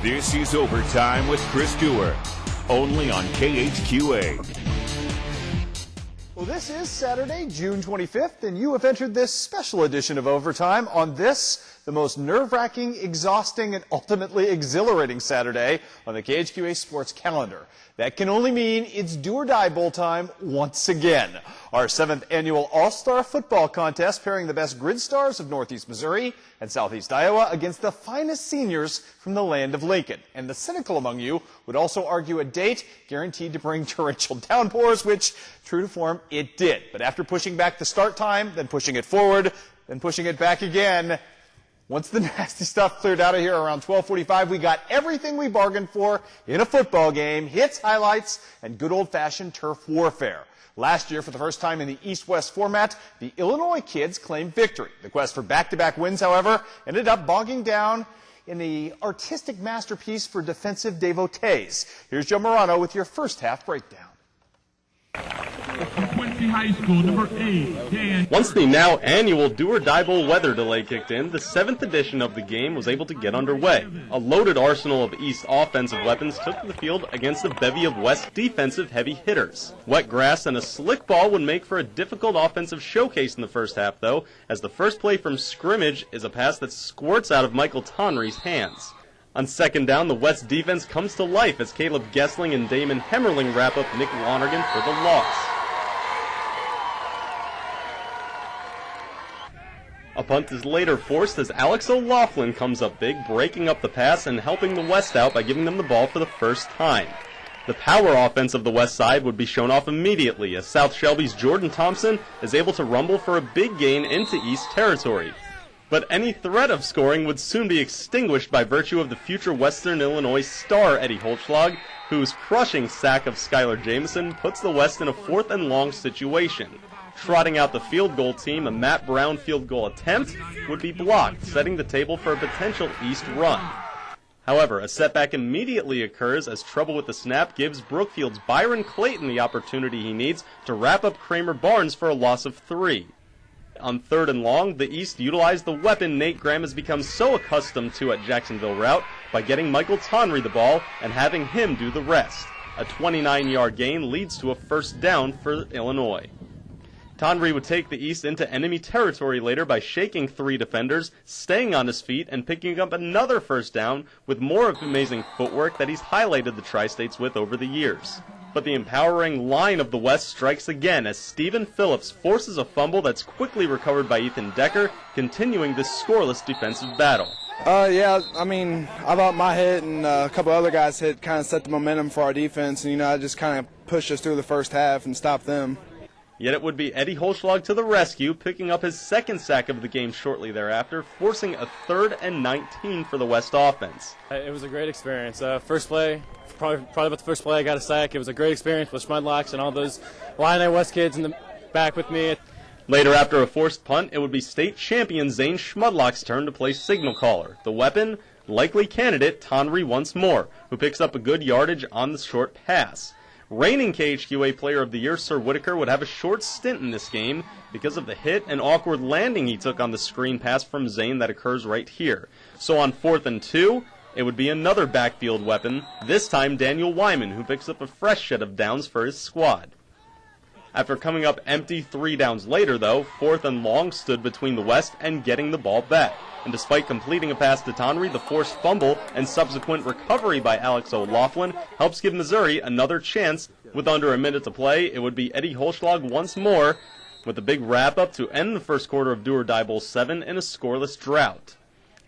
This is Overtime with Chris Dewar, only on KHQA. Well, this is Saturday, June 25th, and you have entered this special edition of Overtime on this, the most nerve-wracking, exhausting, and ultimately exhilarating Saturday on the KHQA sports calendar. That can only mean it's do-or-die bowl time once again. Our 7th annual All-Star Football Contest pairing the best grid stars of Northeast Missouri and Southeast Iowa against the finest seniors from the land of Lincoln. And the cynical among you would also argue a date guaranteed to bring torrential downpours, which, true to form, it did. But after pushing back the start time, then pushing it forward, then pushing it back again, once the nasty stuff cleared out of here around 12:45, we got everything we bargained for in a football game, hits, highlights, and good old-fashioned turf warfare. Last year, for the first time in the East-West format, the Illinois kids claimed victory. The quest for back-to-back wins, however, ended up bogging down in the artistic masterpiece for defensive devotees. Here's Joe Morano with your first half breakdown. High School, number 8, Dan. Once the now annual do-or-die bowl weather delay kicked in, the 7th edition of the game was able to get underway. A loaded arsenal of East offensive weapons took to the field against a bevy of West defensive heavy hitters. Wet grass and a slick ball would make for a difficult offensive showcase in the first half, though, as the first play from scrimmage is a pass that squirts out of Michael Tonry's hands. On second down, the West defense comes to life as Caleb Gessling and Damon Hemmerling wrap up Nick Lonergan for the loss. A punt is later forced as Alex O'Loughlin comes up big, breaking up the pass and helping the West out by giving them the ball for the first time. The power offense of the West side would be shown off immediately as South Shelby's Jordan Thompson is able to rumble for a big gain into East territory. But any threat of scoring would soon be extinguished by virtue of the future Western Illinois star Eddie Holzschlag, whose crushing sack of Skylar Jamison puts the West in a 4th and long situation. Trotting out the field goal team, a Matt Brown field goal attempt would be blocked, setting the table for a potential East run. However, a setback immediately occurs as trouble with the snap gives Brookfield's Byron Clayton the opportunity he needs to wrap up Kramer Barnes for a loss of 3. On 3rd and long, the East utilized the weapon Nate Graham has become so accustomed to at Jacksonville route by getting Michael Tonry the ball and having him do the rest. A 29-yard gain leads to a first down for Illinois. Tonry would take the East into enemy territory later by shaking 3 defenders, staying on his feet, and picking up another first down with more of amazing footwork that he's highlighted the Tri-States with over the years. But the empowering line of the West strikes again as Stephen Phillips forces a fumble that's quickly recovered by Ethan Decker, continuing this scoreless defensive battle. I thought my hit and a couple other guys' hit kind of set the momentum for our defense, and, I just kind of pushed us through the first half and stopped them. Yet it would be Eddie Holzschlag to the rescue, picking up his 2nd sack of the game shortly thereafter, forcing a 3rd and 19 for the West offense. It was a great experience. First play, probably about the first play I got a sack. It was a great experience with Schmudlocks and all those Illini West kids in the back with me. Later, after a forced punt, it would be state champion Zane Schmudlock's turn to play signal caller. The weapon, likely candidate, Tonry once more, who picks up a good yardage on the short pass. Reigning KHQA Player of the Year, Sir Whitaker, would have a short stint in this game because of the hit and awkward landing he took on the screen pass from Zane that occurs right here. So on 4th and 2, it would be another backfield weapon, this time Daniel Wyman, who picks up a fresh set of downs for his squad. After coming up empty 3 downs later, though, 4th and long stood between the West and getting the ball back. And despite completing a pass to Tonry, the forced fumble and subsequent recovery by Alex O'Loughlin helps give Missouri another chance. With under a minute to play, it would be Eddie Holzschlag once more with a big wrap-up to end the first quarter of Do-or-Die Bowl 7 in a scoreless drought.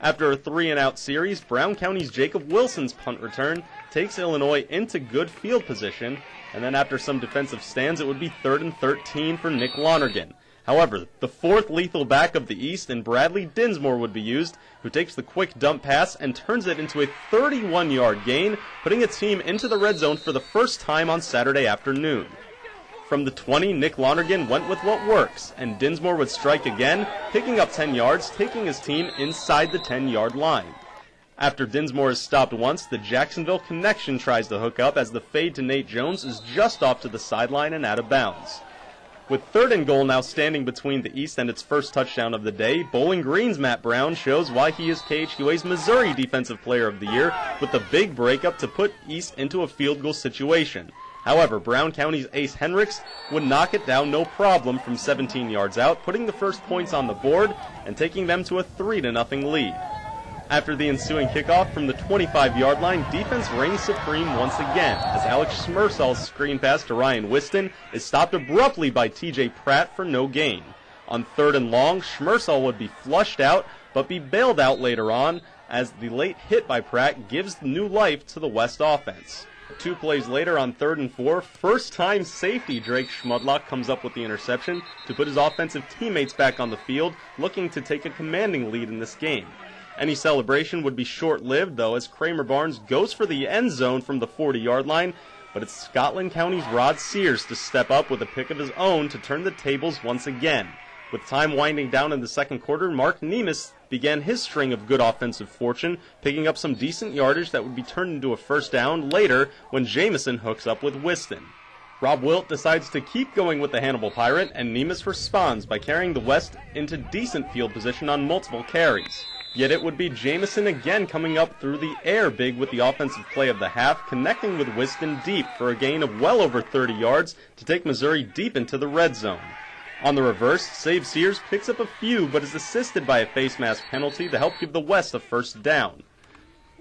After a 3-and-out series, Brown County's Jacob Wilson's punt return takes Illinois into good field position, and then after some defensive stands, it would be 3rd and 13 for Nick Lonergan. However, the 4th lethal back of the East and Bradley Dinsmore would be used, who takes the quick dump pass and turns it into a 31-yard gain, putting a team into the red zone for the first time on Saturday afternoon. From the 20, Nick Lonergan went with what works, and Dinsmore would strike again, picking up 10 yards, taking his team inside the 10-yard line. After Dinsmore is stopped once, the Jacksonville connection tries to hook up as the fade to Nate Jones is just off to the sideline and out of bounds. With 3rd and goal now standing between the East and its first touchdown of the day, Bowling Green's Matt Brown shows why he is KHQA's Missouri Defensive Player of the Year with a big breakup to put East into a field goal situation. However, Brown County's Ace Hendricks would knock it down no problem from 17 yards out, putting the first points on the board and taking them to a 3-0 lead. After the ensuing kickoff from the 25-yard line, defense reigns supreme once again as Alex Schmersall's screen pass to Ryan Whiston is stopped abruptly by TJ Pratt for no gain. On 3rd and long, Schmersall would be flushed out but be bailed out later on as the late hit by Pratt gives new life to the West offense. 2 plays later on 3rd and 4, first-time safety Drake Schmudlock comes up with the interception to put his offensive teammates back on the field, looking to take a commanding lead in this game. Any celebration would be short-lived, though, as Kramer Barnes goes for the end zone from the 40-yard line, but it's Scotland County's Rod Sears to step up with a pick of his own to turn the tables once again. With time winding down in the second quarter, Mark Nemes began his string of good offensive fortune, picking up some decent yardage that would be turned into a first down later when Jamison hooks up with Whiston. Rob Wilt decides to keep going with the Hannibal Pirate, and Nemes responds by carrying the West into decent field position on multiple carries. Yet it would be Jamison again coming up through the air big with the offensive play of the half, connecting with Whiston deep for a gain of well over 30 yards to take Missouri deep into the red zone. On the reverse, Save Sears picks up a few but is assisted by a face mask penalty to help give the West a first down.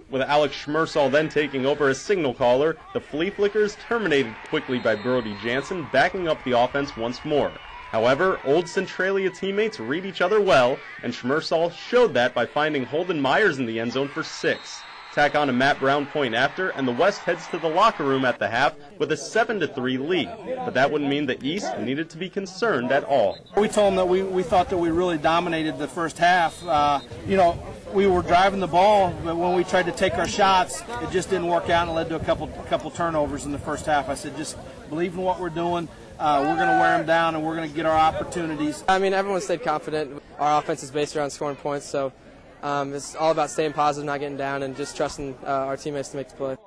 With Alex Schmersall then taking over as signal caller, the Flea Flickers terminated quickly by Brody Jansen, backing up the offense once more. However, old Centralia teammates read each other well, and Schmersall showed that by finding Holden Myers in the end zone for 6. Tack on a Matt Brown point after, and the West heads to the locker room at the half with a 7-3 lead. But that wouldn't mean the East needed to be concerned at all. We told them that we thought that we really dominated the first half. We were driving the ball, but when we tried to take our shots, it just didn't work out and led to a couple turnovers in the first half. I said, just believe in what we're doing. We're going to wear them down, and we're going to get our opportunities. I mean, everyone stayed confident. Our offense is based around scoring points, so it's all about staying positive, not getting down, and just trusting our teammates to make the play.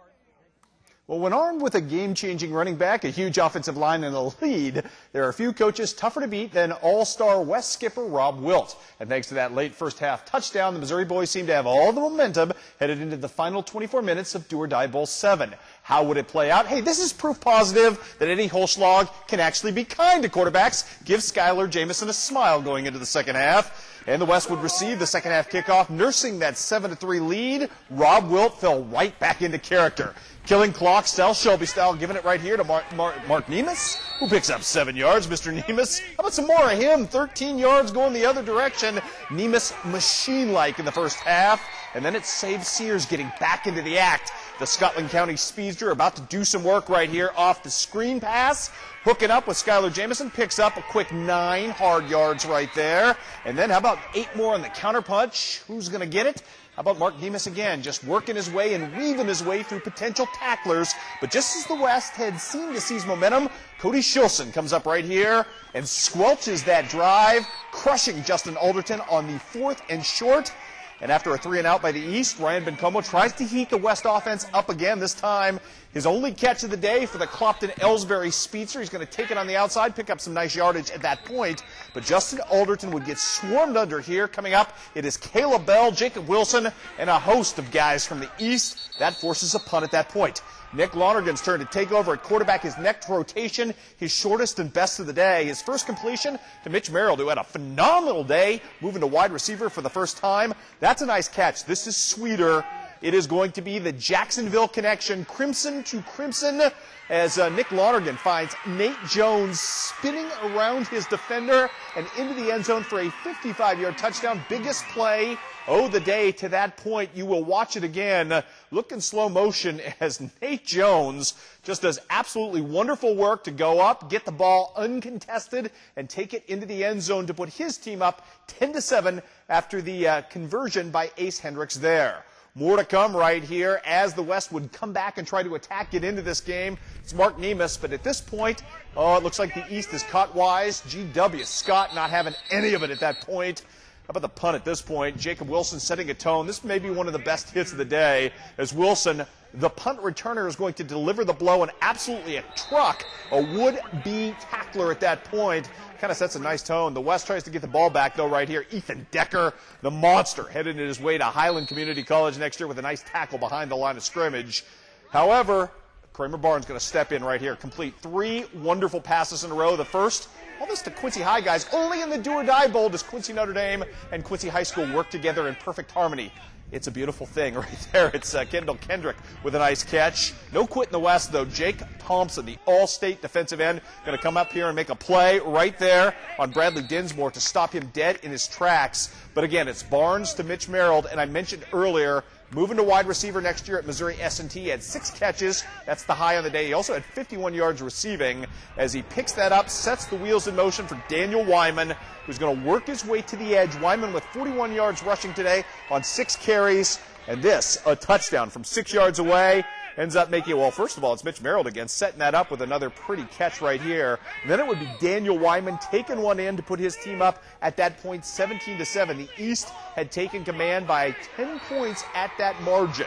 Well, when armed with a game-changing running back, a huge offensive line, and a lead, there are a few coaches tougher to beat than all-star West skipper Rob Wilt. And thanks to that late first-half touchdown, the Missouri boys seem to have all the momentum headed into the final 24 minutes of Do-or-Die Bowl 7. How would it play out? Hey, this is proof positive that Eddie Holschlag can actually be kind to quarterbacks. Give Skylar Jamison a smile going into the second half. And the West would receive the second half kickoff, nursing that 7-3 lead. Rob Wilt fell right back into character. Killing clock style, Shelby style, giving it right here to Mark Nemes, who picks up 7 yards. Mr. Nemes, how about some more of him? 13 yards going the other direction. Nemes machine-like in the first half. And then it saves Sears getting back into the act. The Scotland County speedster about to do some work right here off the screen pass. Hooking up with Skylar Jamison, picks up a quick 9 hard yards right there. And then how about 8 more on the counterpunch? Who's going to get it? How about Mark Nemes again, just working his way and weaving his way through potential tacklers. But just as the West had seemed to seize momentum, Cody Shilson comes up right here and squelches that drive, crushing Justin Alderton on the 4th and short. And after a 3-and-out by the East, Ryan Bencomo tries to heat the West offense up again, this time his only catch of the day for the Clopton-Ellsbury speedster. He's going to take it on the outside, pick up some nice yardage at that point. But Justin Alderton would get swarmed under here. Coming up, it is Caleb Bell, Jacob Wilson, and a host of guys from the East. That forces a punt at that point. Nick Lonergan's turn to take over at quarterback, his next rotation, his shortest and best of the day. His first completion to Mitch Merrill, who had a phenomenal day, moving to wide receiver for the first time. That's a nice catch. This is sweeter. It is going to be the Jacksonville connection, crimson to crimson, as Nick Lonergan finds Nate Jones spinning around his defender and into the end zone for a 55-yard touchdown. Biggest play of the day to that point. You will watch it again. Look in slow motion as Nate Jones just does absolutely wonderful work to go up, get the ball uncontested, and take it into the end zone to put his team up 10-7 after the conversion by Ace Hendricks there. More to come right here as the West would come back and try to attack, get into this game. It's Mark Nemes, but at this point, it looks like the East is caught wise. G.W. Scott not having any of it at that point. How about the punt at this point? Jacob Wilson setting a tone. This may be one of the best hits of the day as Wilson, the punt returner, is going to deliver the blow, and absolutely a truck, a would-be tackler at that point. Kind of sets a nice tone. The West tries to get the ball back, though, right here. Ethan Decker, the monster, headed his way to Highland Community College next year with a nice tackle behind the line of scrimmage. However, Kramer Barnes going to step in right here, complete 3 wonderful passes in a row. The first, all this to Quincy High guys. Only in the Do or Die Bowl does Quincy Notre Dame and Quincy High School work together in perfect harmony. It's a beautiful thing right there. It's Kendall Kendrick with a nice catch. No quit in the West, though. Jake Thompson, the all-state defensive end, going to come up here and make a play right there on Bradley Dinsmore to stop him dead in his tracks. But again, it's Barnes to Mitch Merrill, and I mentioned earlier, moving to wide receiver next year at Missouri S&T. He had 6 catches. That's the high on the day. He also had 51 yards receiving as he picks that up, sets the wheels in motion for Daniel Wyman, who's going to work his way to the edge. Wyman with 41 yards rushing today on 6 carries. And this, a touchdown from 6 yards away. Ends up making it, well, first of all, it's Mitch Merrill again, setting that up with another pretty catch right here. And then it would be Daniel Wyman taking one in to put his team up at that point 17-7. The East had taken command by 10 points at that margin.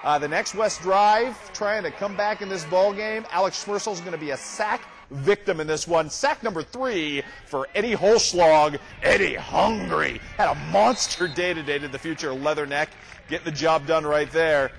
The next West drive, trying to come back in this ball game. Alex Schmerzel is going to be a sack victim in this one. Sack number 3 for Eddie Holschlag. Eddie hungry. Had a monster day today to the future Leatherneck. Getting the job done right there.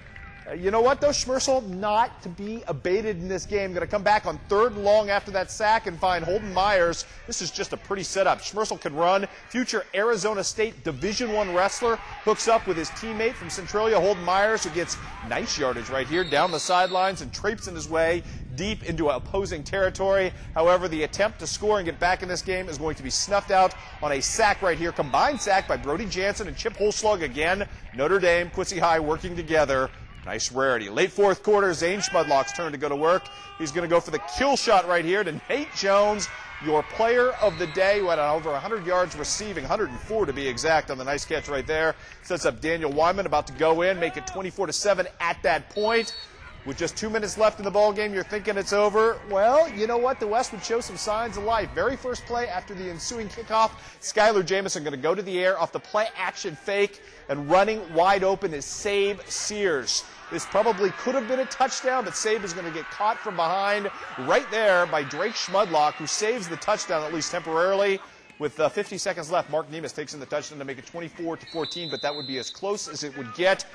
You know what, though? Schmerzel not to be abated in this game. Going to come back on 3rd and long after that sack and find Holden Myers. This is just a pretty setup. Schmerzel can run. Future Arizona State Division I wrestler hooks up with his teammate from Centralia, Holden Myers, who gets nice yardage right here down the sidelines and traipsing his way deep into opposing territory. However, the attempt to score and get back in this game is going to be snuffed out on a sack right here. Combined sack by Brody Jansen and Chip Holschlag again. Notre Dame, Quincy High working together. Nice rarity. Late 4th quarter, Zane Schmudlock's turn to go to work. He's going to go for the kill shot right here to Nate Jones, your player of the day, who had over 100 yards receiving, 104 to be exact on the nice catch right there. Sets up Daniel Wyman, about to go in, make it 24-7 at that point. With just 2 minutes left in the ball game, you're thinking it's over. Well, you know what? The West would show some signs of life. Very first play after the ensuing kickoff, Skylar Jamison going to go to the air off the play action fake, and running wide open is Sabe Sears. This probably could have been a touchdown, but Sabe is going to get caught from behind right there by Drake Schmudlock, who saves the touchdown at least temporarily. With 50 seconds left, Mark Nemus takes in the touchdown to make it 24-14, but that would be as close as it would get.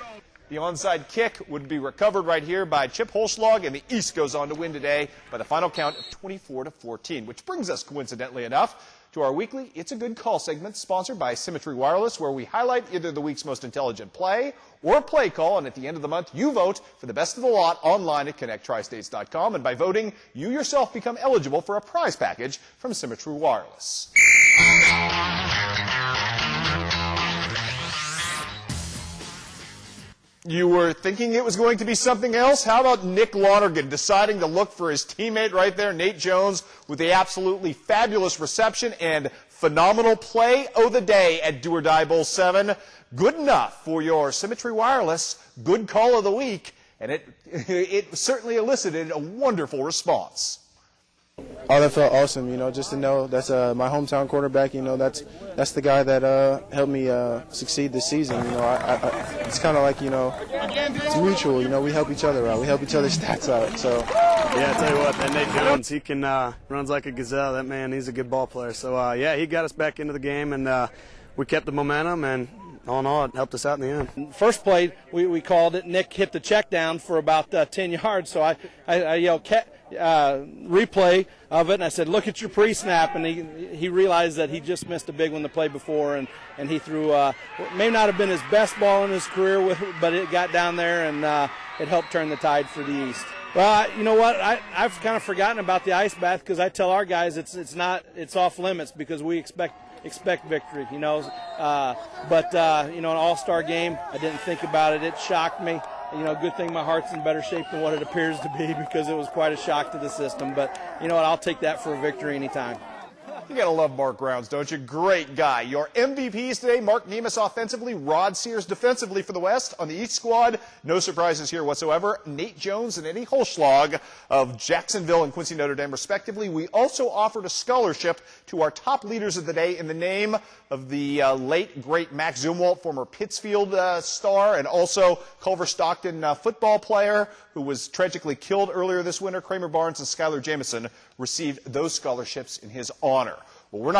The onside kick would be recovered right here by Chip Holschlag, and the East goes on to win today by the final count of 24-14, which brings us, coincidentally enough, to our weekly It's a Good Call segment, sponsored by Symmetry Wireless, where we highlight either the week's most intelligent play or play call, and at the end of the month, you vote for the best of the lot online at connecttristates.com, and by voting, you yourself become eligible for a prize package from Symmetry Wireless. You were thinking it was going to be something else? How about Nick Lonergan deciding to look for his teammate right there, Nate Jones, with the absolutely fabulous reception and phenomenal play of the day at Do or Die Bowl 7. Good enough for your Symmetry Wireless Good Call of the Week, and it certainly elicited a wonderful response. Oh, that felt awesome, you know, just to know that's my hometown quarterback, you know, that's the guy that helped me succeed this season, you know. It's kind of like, you know, it's mutual, you know, we help each other out, we help each other's stats out, so. Yeah, I tell you what, that Nate Jones, he can, runs like a gazelle, that man, he's a good ball player, so yeah, he got us back into the game, and we kept the momentum, and all in all, it helped us out in the end. First play, we called it. Nick hit the check down for about 10 yards, so I yelled replay of it, and I said, look at your pre-snap, and he realized that he just missed a big one the play before, and he threw may not have been his best ball in his career, but it got down there, and it helped turn the tide for the East. Well, you know what? I've kind of forgotten about the ice bath because I tell our guys it's off limits because we expect victory, you know. But you know, an all-star game, I didn't think about it. It shocked me. You know, good thing my heart's in better shape than what it appears to be because it was quite a shock to the system. But you know what? I'll take that for a victory anytime. You gotta love Mark Grounds, don't you? Great guy. Your MVPs today, Mark Nemus offensively, Rod Sears defensively for the West. On the East squad, no surprises here whatsoever. Nate Jones and Eddie Holschlag of Jacksonville and Quincy Notre Dame respectively. We also offered a scholarship to our top leaders of the day in the name of the late, great Max Zumwalt, former Pittsfield star, and also Culver Stockton football player who was tragically killed earlier this winter. Kramer Barnes and Skylar Jamison received those scholarships in his honor. Well, we're not